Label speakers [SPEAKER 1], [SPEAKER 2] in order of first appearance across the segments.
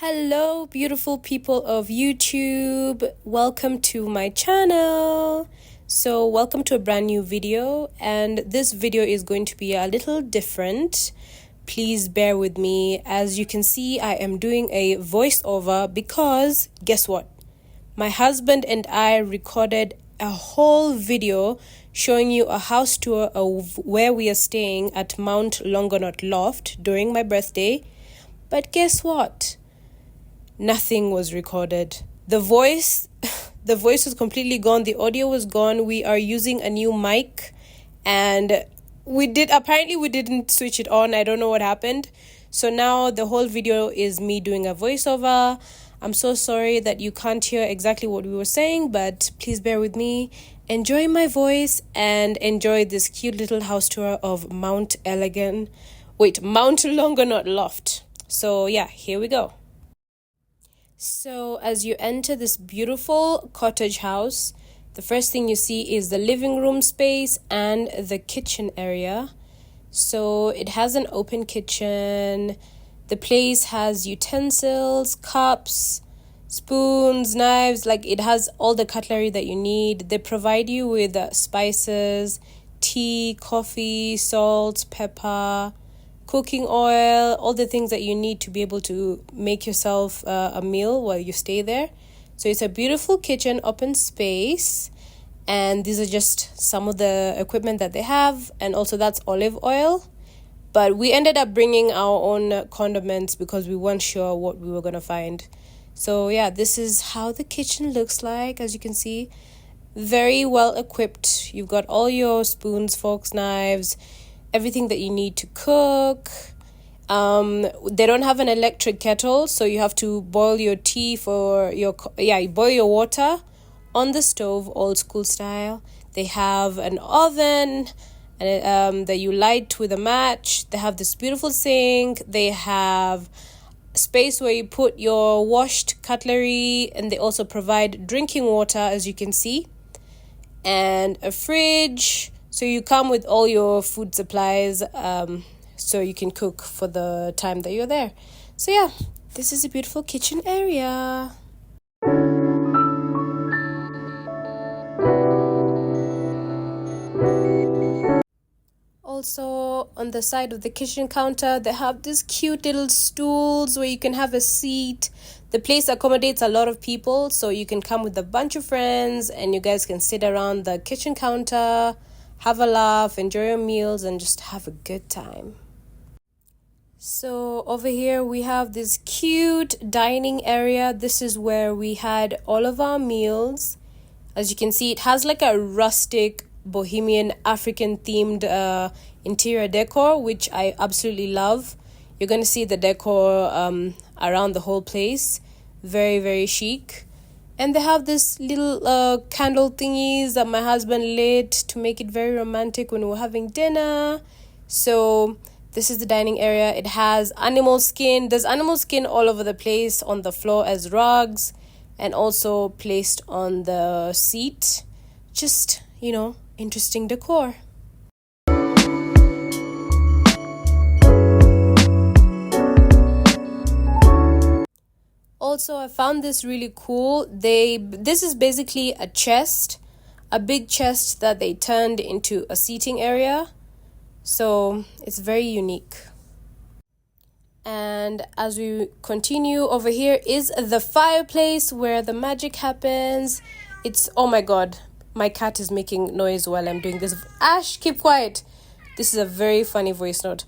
[SPEAKER 1] Hello, beautiful people of YouTube. Welcome to my channel. Welcome to a brand new video, and this video is going to be a little different. Please bear with me. As you can see, I am doing a voiceover because guess what? My husband and I recorded a whole video showing you a house tour of where we are staying at Mount Longonot Loft during my birthday. But guess what? Nothing was recorded. The voice was completely gone. The audio was gone. We are using a new mic, and we didn't switch it on. I don't know what happened. So now the whole video is me doing a voiceover. I'm so sorry that you can't hear exactly what we were saying, but please bear with me. Enjoy my voice and enjoy this cute little house tour of Mount Longonot Loft. So yeah, here we go. So as you enter this beautiful cottage house, the first thing you see is the living room space and the kitchen area. So it has an open kitchen. The place has utensils, cups, spoons, knives, like it has all the cutlery that you need. They provide you with spices, tea, coffee, salt, pepper, cooking oil, all the things that you need to be able to make yourself a meal while you stay there. So it's a beautiful kitchen, open space, and these are just some of the equipment that they have, and also that's olive oil. But we ended up bringing our own condiments because we weren't sure what we were going to find. So yeah, this is how the kitchen looks like. As you can see, very well equipped. You've got all your spoons, forks, knives, everything that you need to cook. They don't have an electric kettle, so you have to boil your tea you boil your water on the stove, old school style. They have an oven that you light with a match. They have this beautiful sink. They have space where you put your washed cutlery, and they also provide drinking water, as you can see, and a fridge. So you come with all your food supplies, so you can cook for the time that you're there. So yeah, this is a beautiful kitchen area. Also, on the side of the kitchen counter, they have these cute little stools where you can have a seat. The place accommodates a lot of people, so you can come with a bunch of friends and you guys can sit around the kitchen counter, have a laugh, enjoy your meals, and just have a good time. So over here we have this cute dining area. This is where we had all of our meals. As you can see, it has like a rustic, bohemian, African themed interior decor, which I absolutely love. You're going to see the decor around the whole place. Very, very chic. And they have this little candle thingies that my husband lit to make it very romantic when we were having dinner. So this is the dining area. It has animal skin. There's animal skin all over the place on the floor as rugs, and also placed on the seat. Just, interesting decor. Also, I found this really cool. This is basically a chest, a big chest that they turned into a seating area. So it's very unique. And as we continue, over here is the fireplace where the magic happens. Oh my God, my cat is making noise while I'm doing this. Ash, keep quiet. This is a very funny voice note.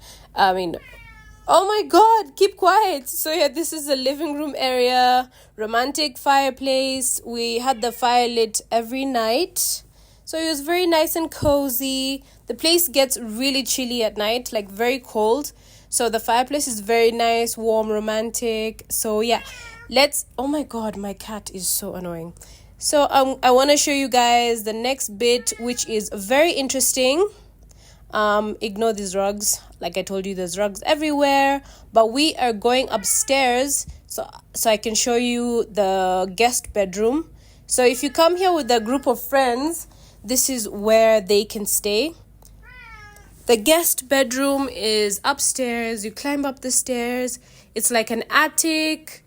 [SPEAKER 1] Oh my God, keep quiet. So yeah, this is the living room area, romantic fireplace. We had the fire lit every night. So it was very nice and cozy. The place gets really chilly at night, like very cold. So the fireplace is very nice, warm, romantic. So yeah, oh my God, my cat is so annoying. So I want to show you guys the next bit, which is very interesting. Ignore these rugs. Like I told you, there's rugs everywhere, but we are going upstairs so I can show you the guest bedroom. So if you come here with a group of friends, this is where they can stay. The guest bedroom is upstairs. You climb up the stairs. It's like an attic.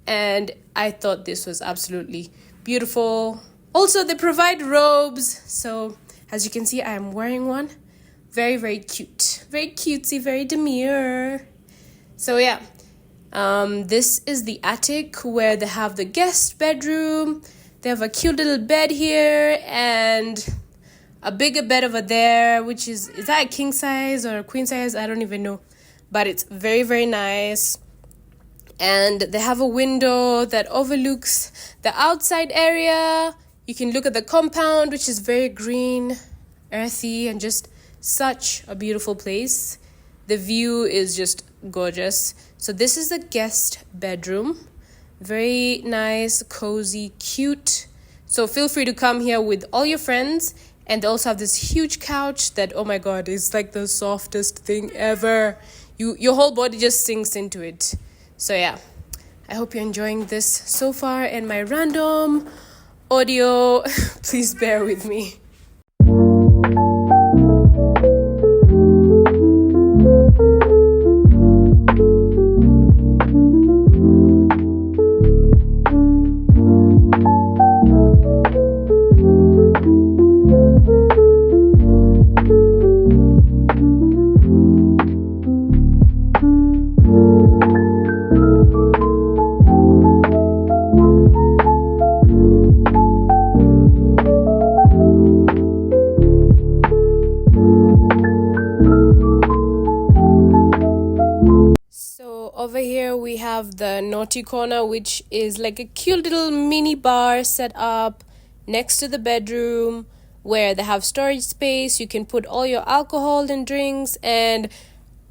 [SPEAKER 1] and I thought this was absolutely beautiful. Also, they provide robes, so as you can see, I am wearing one. Very, very cute. Very cutesy, very demure. So yeah, this is the attic where they have the guest bedroom. They have a cute little bed here and a bigger bed over there, which is that a king size or a queen size? I don't even know. But it's very, very nice. And they have a window that overlooks the outside area. You can look at the compound, which is very green, earthy, and just such a beautiful place. The view is just gorgeous. So this is the guest bedroom. Very nice, cozy, cute. So feel free to come here with all your friends. And they also have this huge couch that, oh my god, is like the softest thing ever. Your whole body just sinks into it. So yeah, I hope you're enjoying this so far and my random audio. Please bear with me. Over here we have the naughty corner, which is like a cute little mini bar set up next to the bedroom where they have storage space. You can put all your alcohol and drinks. And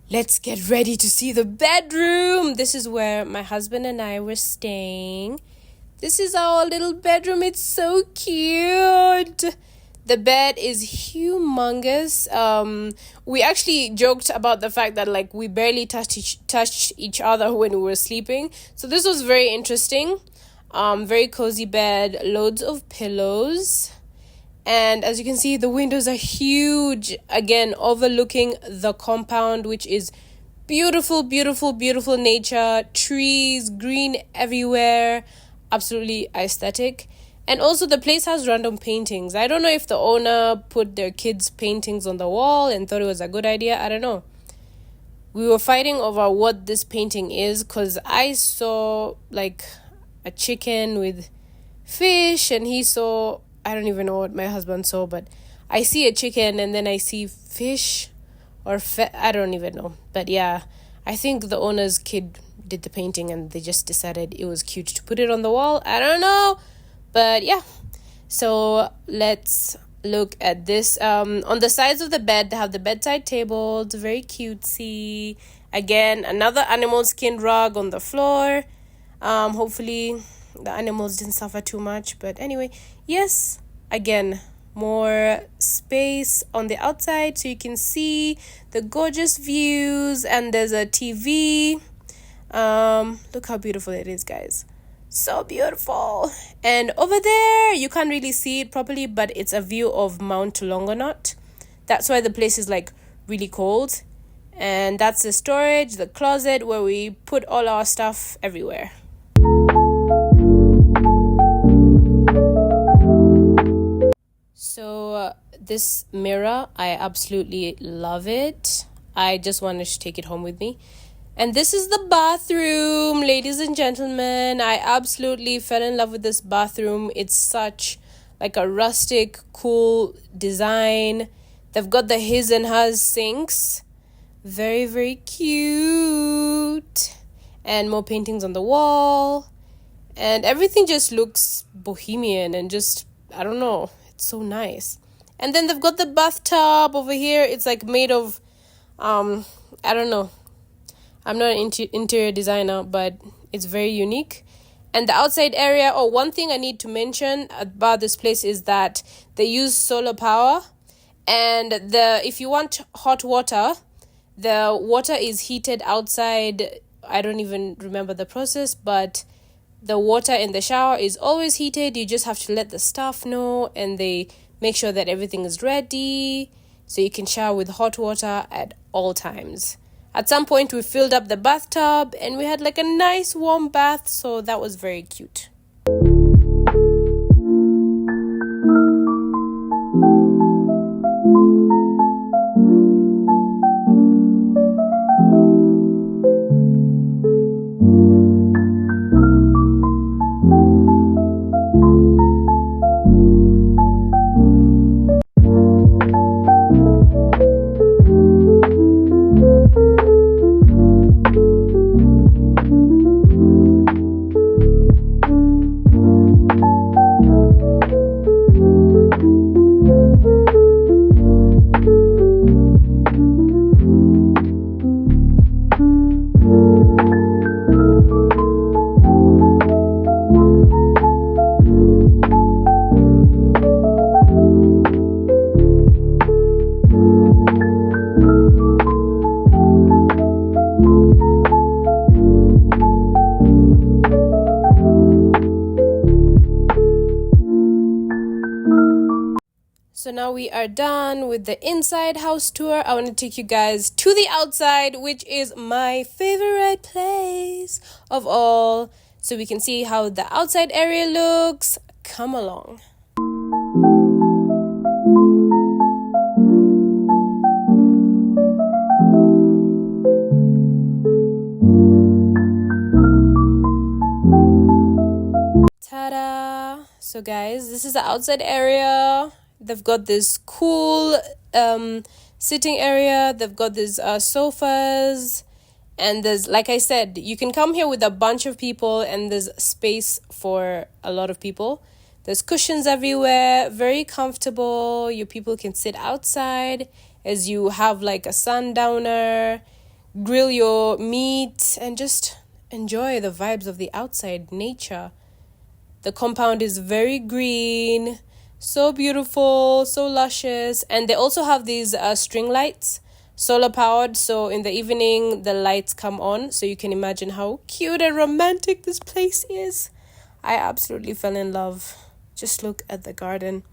[SPEAKER 1] let's get ready to see the bedroom. This is where my husband and I were staying. This is our little bedroom. It's so cute. The bed is humongous. We actually joked about the fact that like we barely touched each other when we were sleeping. So this was very interesting. Very cozy bed, loads of pillows. And as you can see, the windows are huge. Again, overlooking the compound, which is beautiful, beautiful, beautiful nature. Trees, green everywhere. Absolutely aesthetic. And also the place has random paintings. I don't know if the owner put their kids' paintings on the wall and thought it was a good idea. I don't know. We were fighting over what this painting is because I saw like a chicken with fish and he saw, I don't even know what my husband saw, but I see a chicken and then I see fish or I don't even know. But yeah, I think the owner's kid did the painting and they just decided it was cute to put it on the wall. I don't know. But yeah, so let's look at this. On the sides of the bed, they have the bedside table. It's very cutesy. Again, another animal skin rug on the floor. Hopefully the animals didn't suffer too much. But anyway, yes, again, more space on the outside so you can see the gorgeous views. And there's a TV. Look how beautiful it is, guys. So beautiful. And over there you can't really see it properly, but it's a view of Mount Longonot. That's why the place is like really cold. And that's the storage, the closet where we put all our stuff everywhere. So this mirror, I absolutely love it. I just wanted to take it home with me. And this is the bathroom, ladies and gentlemen. I absolutely fell in love with this bathroom. It's such like a rustic, cool design. They've got the his and hers sinks. Very, very cute. And more paintings on the wall. And everything just looks bohemian and just, I don't know, it's so nice. And then they've got the bathtub over here. It's like made of, I don't know. I'm not an interior designer, but it's very unique. And the outside area, one thing I need to mention about this place is that they use solar power. And if you want hot water, the water is heated outside. I don't even remember the process, but the water in the shower is always heated. You just have to let the staff know, and they make sure that everything is ready so you can shower with hot water at all times. At some point, we filled up the bathtub and we had like a nice warm bath, so that was very cute. So now we are done with the inside house tour. I want to take you guys to the outside, which is my favorite place of all. So we can see how the outside area looks. Come along. Ta-da! So guys, this is the outside area. They've got this cool sitting area. They've got these sofas. And there's, like I said, you can come here with a bunch of people and there's space for a lot of people. There's cushions everywhere, very comfortable. Your people can sit outside as you have like a sundowner, grill your meat, and just enjoy the vibes of the outside nature. The compound is very green. So beautiful, so luscious. And they also have these string lights, solar powered. So in the evening, the lights come on. So you can imagine how cute and romantic this place is. I absolutely fell in love. Just look at the garden.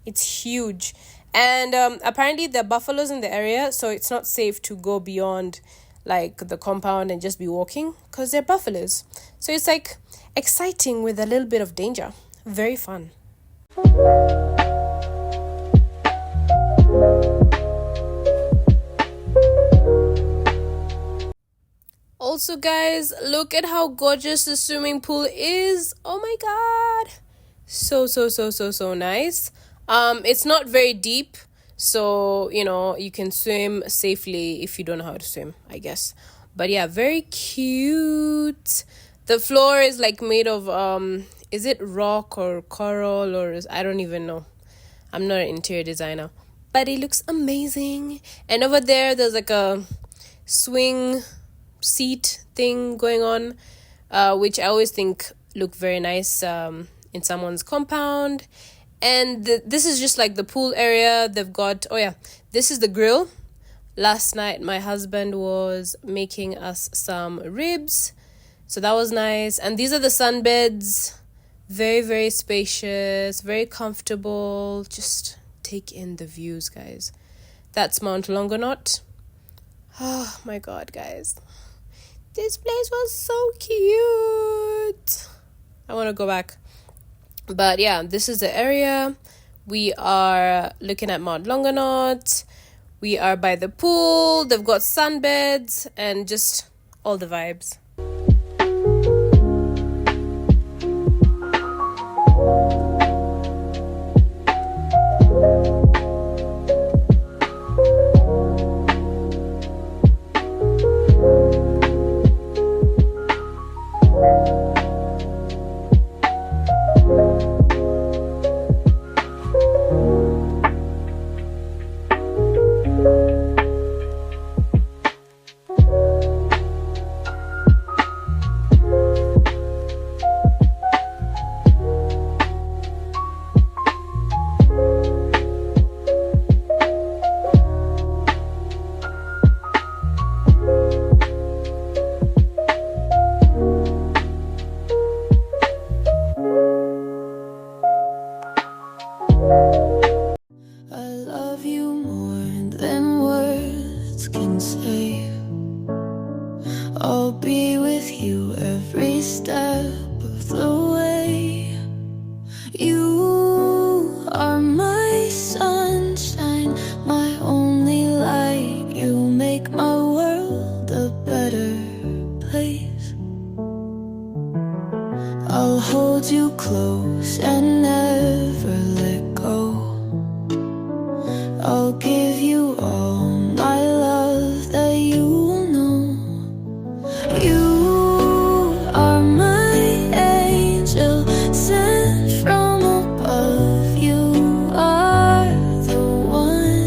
[SPEAKER 1] It's huge. And apparently there are buffaloes in the area. So it's not safe to go beyond like the compound and just be walking because they're buffaloes. So it's like exciting with a little bit of danger. Very fun. Also guys, look at how gorgeous the swimming pool is. Oh my god, so nice. It's not very deep, so you can swim safely if you don't know how to swim, I guess. But yeah, very cute. The floor is like made of is it rock or coral or I don't even know. I'm not an interior designer, but it looks amazing. And over there's like a swing seat thing going on, which I always think look very nice in someone's compound. And this is just like the pool area. They've got, this is the grill. Last night my husband was making us some ribs, so that was nice. And these are the sunbeds. Very, very spacious, very comfortable. Just take in the views, guys. That's Mount Longonot. Oh my god, guys. This place was so cute. I want to go back. But yeah, this is the area. We are looking at Mount Longonot. We are by the pool. They've got sunbeds and just all the vibes.
[SPEAKER 2] I'll hold you close and never let go. I'll give you all my love that you will know. You are my angel sent from above. You are the one.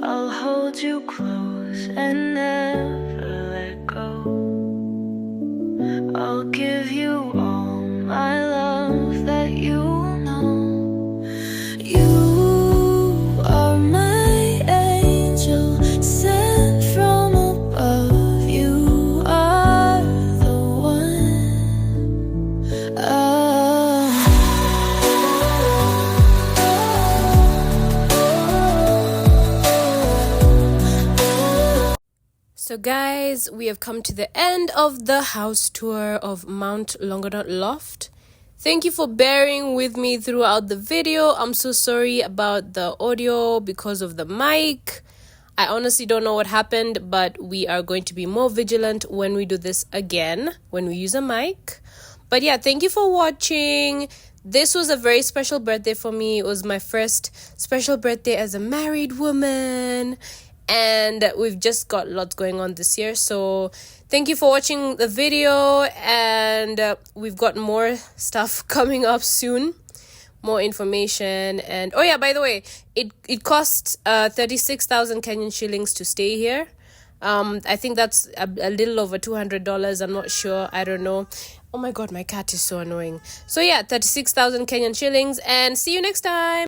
[SPEAKER 2] I'll hold you close and never let go. I'll give you all my love that you know. You are my angel sent from above. You are the one.
[SPEAKER 1] So guys, we have come to the end of the house tour of Mount Longonot Loft. Thank you for bearing with me throughout the video. I'm so sorry about the audio because of the mic. I honestly don't know what happened, but we are going to be more vigilant when we do this again, when we use a mic. But yeah, thank you for watching. This was a very special birthday for me. It was my first special birthday as a married woman. And we've just got lots going on this year. So thank you for watching the video. And we've got more stuff coming up soon. More information. And oh yeah, by the way, it costs 36,000 Kenyan shillings to stay here. I think that's a little over $200. I'm not sure. I don't know. Oh my god, my cat is so annoying. So yeah, 36,000 Kenyan shillings. And see you next time.